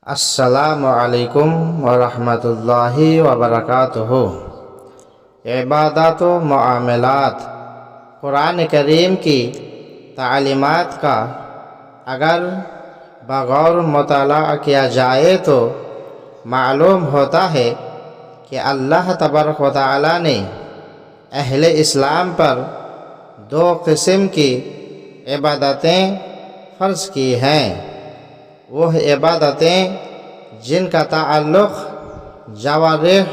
السلام علیکم ورحمۃ اللہ وبرکاتہ۔ عبادات و معاملات قرآن کریم کی تعلیمات کا اگر بغور مطالعہ کیا جائے تو معلوم ہوتا ہے کہ اللہ تبارک و تعالی نے اہل اسلام پر دو قسم کی عبادتیں فرض کی ہیں۔ وہ عبادتیں جن کا تعلق جوارح،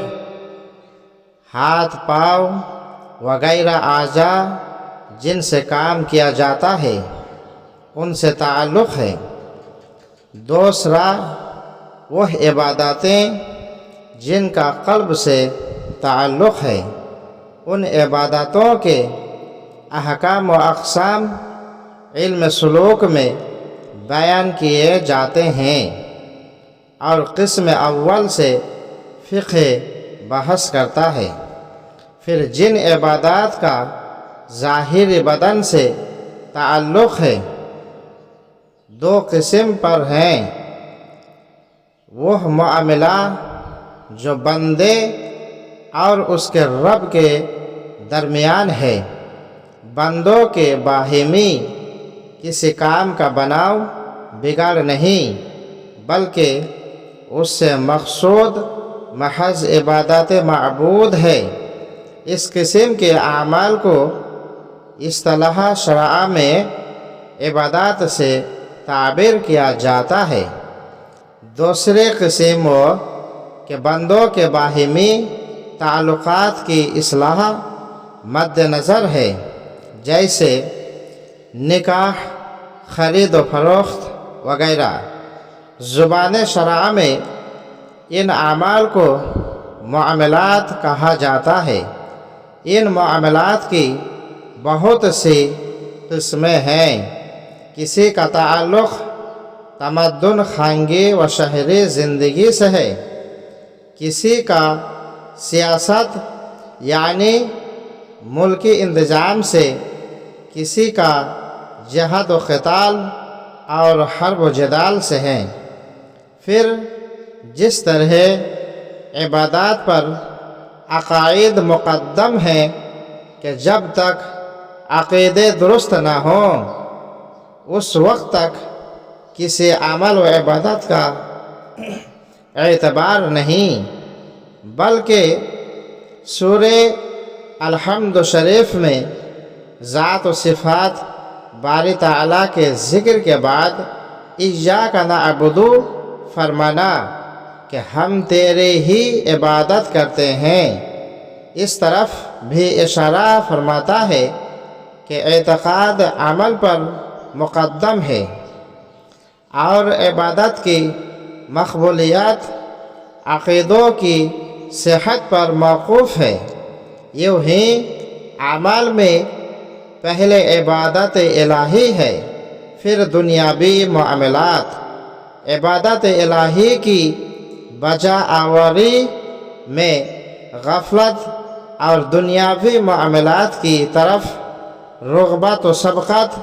ہاتھ پاؤں وغیرہ اعضاء جن سے کام کیا جاتا ہے ان سے تعلق ہے۔ دوسرا وہ عبادتیں جن کا قلب سے تعلق ہے۔ ان عبادتوں کے احکام و اقسام علم سلوک میں بیان کیے جاتے ہیں، اور قسم اول سے فقہ بحث کرتا ہے۔ پھر جن عبادات کا ظاہری بدن سے تعلق ہے دو قسم پر ہیں۔ وہ معاملہ جو بندے اور اس کے رب کے درمیان ہے۔ بندوں کے باہمی کسی کام کا بناؤ بگاڑ نہیں، بلکہ اس سے مقصود محض عبادت معبود ہے۔ اس قسم کے اعمال کو اصطلاح شرع میں عبادات سے تعبیر کیا جاتا ہے۔ دوسرے قسم وہ کہ بندوں کے باہمی تعلقات کی اصلاح مد نظر ہے، جیسے نکاح، خرید و فروخت وغیرہ۔ زبان شرع میں ان اعمال کو معاملات کہا جاتا ہے۔ ان معاملات کی بہت سی قسمیں ہیں۔ کسی کا تعلق تمدن خانگی و شہری زندگی سے ہے، کسی کا سیاست یعنی ملکی انتظام سے، کسی کا جہاد و قتال اور حرب و جدال سے ہیں۔ پھر جس طرح عبادات پر عقائد مقدم ہیں کہ جب تک عقیدے درست نہ ہوں اس وقت تک کسی عمل و عبادت کا اعتبار نہیں، بلکہ سورہ الحمد شریف میں ذات و صفات باری تعالیٰ کے ذکر کے بعد ایاک نعبد فرمانا کہ ہم تیرے ہی عبادت کرتے ہیں، اس طرف بھی اشارہ فرماتا ہے کہ اعتقاد عمل پر مقدم ہے اور عبادت کی مقبولیت عقیدوں کی صحت پر موقوف ہے۔ یوں ہی اعمال میں پہلے عبادت الہی ہے، پھر دنیاوی معاملات۔ عبادت الہی کی بجا آوری میں غفلت اور دنیاوی معاملات کی طرف رغبت و سبقت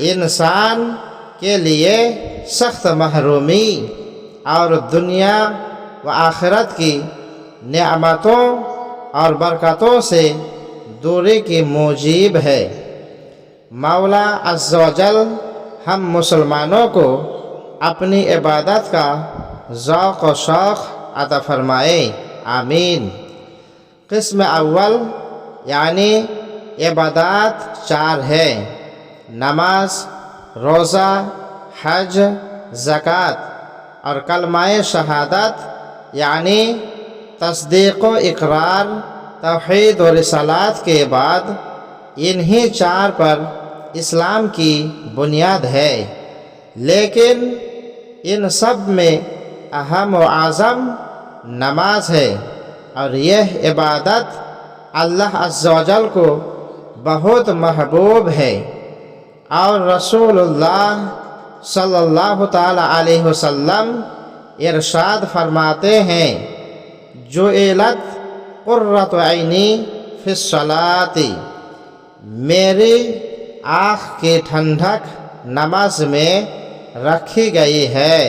انسان کے لیے سخت محرومی اور دنیا و آخرت کی نعمتوں اور برکتوں سے دوری کی موجب ہے۔ مولا عز و جل ہم مسلمانوں کو اپنی عبادت کا ذوق و شوق عطا فرمائے، آمین۔ قسم اول یعنی عبادات چار ہے: نماز، روزہ، حج، زکوٰۃ اور کلمہ شہادت یعنی تصدیق و اقرار، توحید و رسالات کے بعد انہی چار پر اسلام کی بنیاد ہے۔ لیکن ان سب میں اہم و اعظم نماز ہے، اور یہ عبادت اللہ عز و جل کو بہت محبوب ہے، اور رسول اللہ صلی اللہ تعالی علیہ وسلم ارشاد فرماتے ہیں: جعلت قرۃ عینی فی الصلاۃ، میری آنکھ کی ٹھنڈک نماز میں رکھی گئی ہے۔